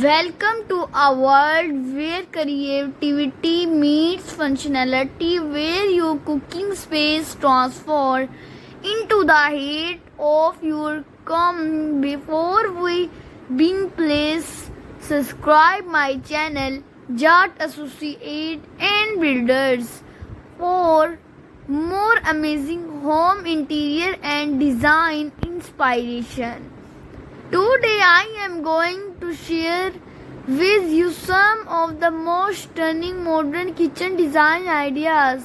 Welcome to a world where creativity meets functionality, where your cooking space transforms into the heat of your come. Before we begin, please subscribe my channel Jat Associate and Builders for more amazing home interior and design inspiration. Today I am going to share with you some of the most stunning modern kitchen design ideas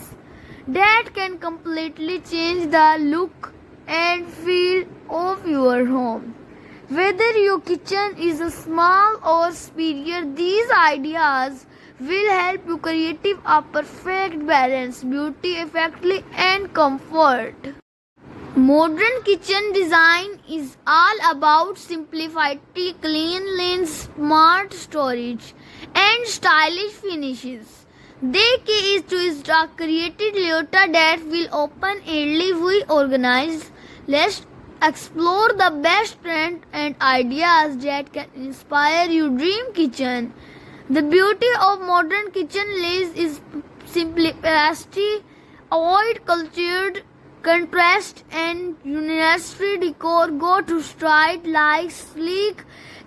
that can completely change the look and feel of your home. Whether your kitchen is small or superior, these ideas will help you create a perfect balance, beauty, effectively and comfort. Modern kitchen design is all about simplicity, cleanliness, smart storage, and stylish finishes. The key is to create layout that will open endlessly we organize. Let's explore the best trends and ideas that can inspire your dream kitchen. The beauty of modern kitchen lies is simplicity. Avoid cultured contrast and unnecessary decor. Go to straight like sleek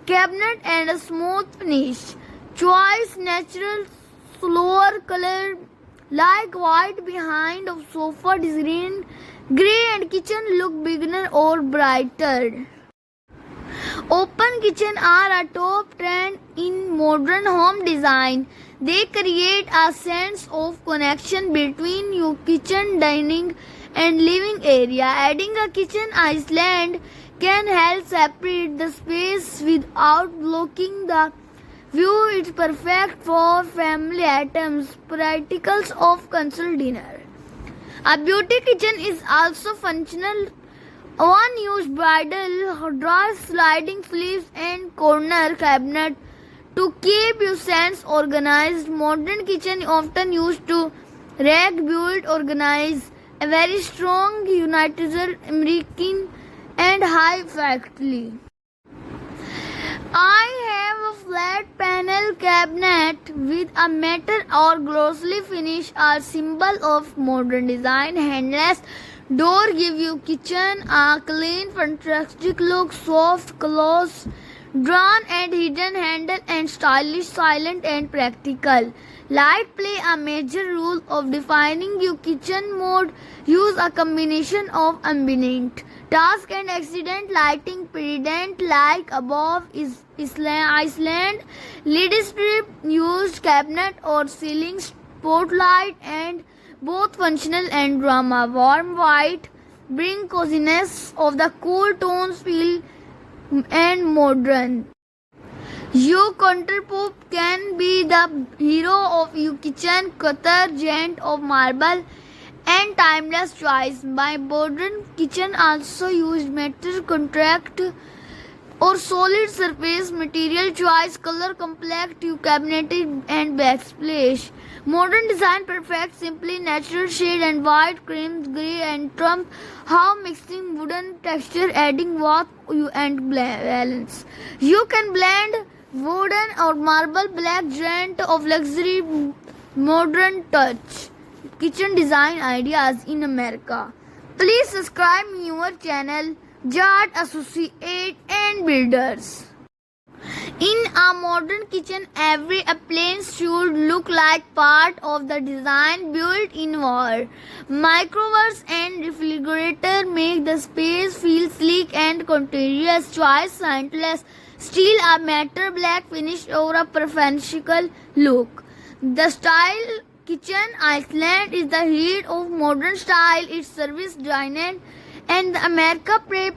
cabinet and a smooth finish. Choice natural slower color like white behind of sofa design. Gray and kitchen look bigger or brighter. Open kitchen are a top trend in modern home design. They create a sense of connection between your kitchen, dining, and living area. Adding a kitchen island can help separate the space without blocking the view. It's perfect for family items, practicals of console dinner. A beauty kitchen is also functional. One use bridal drawers, sliding sleeves, and corner cabinet to keep your sense organized. Modern kitchen often used to rack, build, organize. A very strong United American and high factory. I have a flat panel cabinet with a metal or glossy finish, a symbol of modern design. Handless door give you kitchen a clean, fantastic look, soft close, drawn and hidden handle, and stylish, silent and practical. Light play a major role of defining your kitchen mode. Use a combination of ambient, task and accident lighting. Pendant like above is Iceland lid strip, used cabinet or ceiling spotlight, and both functional and drama. Warm white bring coziness of the cool tones feel and modern. Your countertop can be the hero of your kitchen. Cutter, giant of marble, and timeless choice. My modern kitchen also used metal contract or solid surface material choice. Color complex, you cabinet and backsplash. Modern design perfect, simply natural shade and white, creams, gray and trump. How mixing wooden texture, adding warmth and balance. You can blend wooden or marble black giant of luxury modern touch. Kitchen design ideas in America. Please subscribe your channel Jat Associate and Builders. In a modern kitchen, every appliance should look like part of the design. Built-in wall, microwaves and refrigerator make the space feel sleek and continuous. Choice scentless steel, a matte black finish or a professional look. The style kitchen island is the heat of modern style. It's service dined and the America prep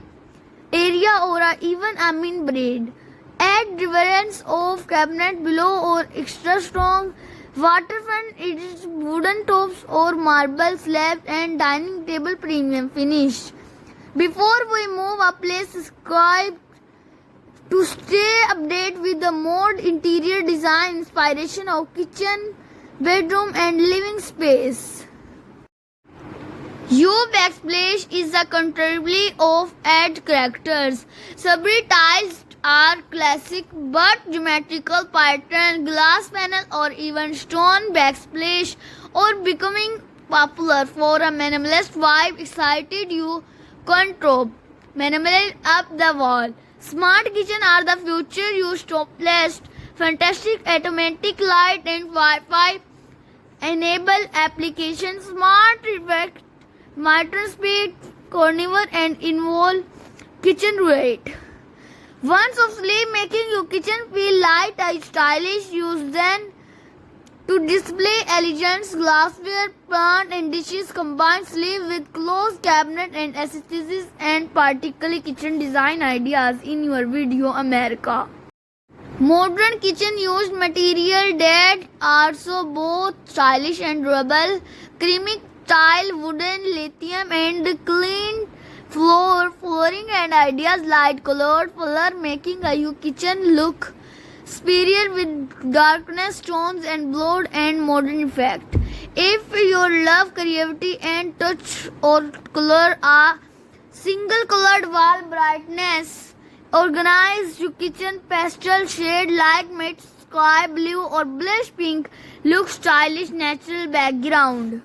area or even amin bread. Add reverence of cabinet below or extra strong waterfront. It is wooden tops or marble slabs and dining table premium finish. Before we move up, please subscribe to stay updated with the mod interior design inspiration of kitchen, bedroom and living space. Your backsplash is a contribution of add characters. Subtly tiles are classic but geometrical pattern, glass panel or even stone backsplash or becoming popular for a minimalist vibe excited you control. Minimalist up the wall. Smart kitchen are the future use topless, fantastic automatic light and Wi-Fi enable applications, smart effect, meter speed, carnivore and involve kitchen rate. Once of sleep making your kitchen feel light and stylish, use then to display elegance, glassware, plant and dishes, combine sleeve with closed cabinet and accessories and particularly kitchen design ideas in your video America. Modern kitchen used material that are so both stylish and durable. Creamy tile, wooden, lithium and clean flooring and ideas light colored color making your kitchen look superior with darkness tones and bold and modern effect. If you love creativity and touch or color, a single colored wall brightness organize your kitchen pastel shade like matte sky blue or blush pink look stylish natural background.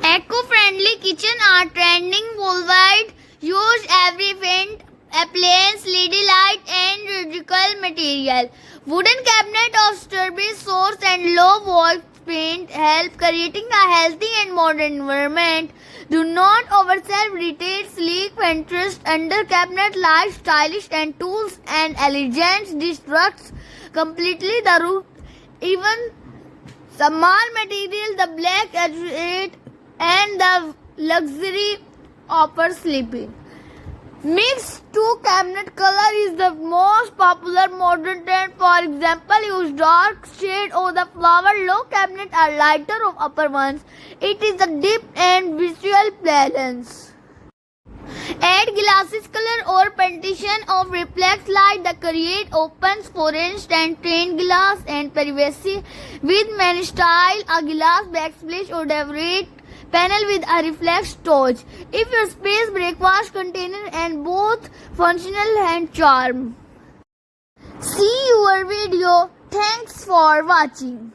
Eco-friendly kitchen are trending worldwide. Use every vent, appliance, LED light and recycled material. Wooden cabinet of sturdy source and low void paint help creating a healthy and modern environment. Do not oversell retail sleek Pinterest under cabinet light stylish and tools and elegance destructs completely the root. Even small material, the black accurate and the luxury offers sleeping. Mixed two cabinet color is the most popular modern trend. For example, use dark shade of the flower. Low cabinet are lighter of upper ones. It is a deep and visual balance. Add glasses color or partition of reflex light that create opens forest and stained glass and privacy with many style. A glass backsplash or decorate panel with a reflex torch. If your space breakfast container and both functional and charm. See your video. Thanks for watching.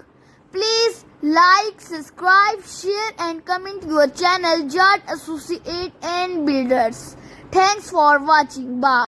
Please like, subscribe, share and comment your channel Jat Associate and Builders. Thanks for watching. Bye.